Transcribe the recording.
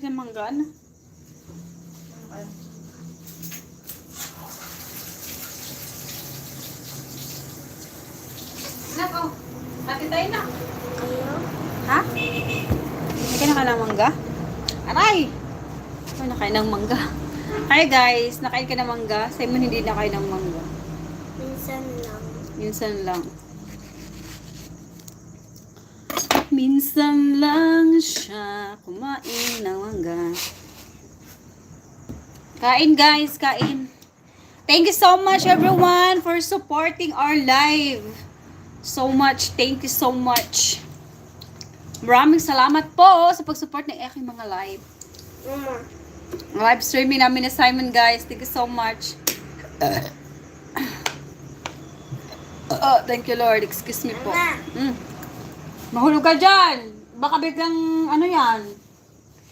ka ng mangga, ano? Nako, hati tayo na. Ayaw. Ha? Hindi ka nakain ng mangga? Aray! Ay, nakain ng mangga. Hi guys, nakain ka ng mangga? Simon hindi nakain ng mangga. Minsan lang. Minsan lang. Minsan lang siya kumain ng mangga. Kain guys, kain. Thank you so much everyone for supporting our live. So much, thank you so much. Maraming salamat po sa pag-support ng aking mga live. Mama. Live streaming namin ni Simon guys. Thank you so much. Thank you Lord. Excuse me po. Mama. Mahulog ka dyan. Baka biglang ano yan.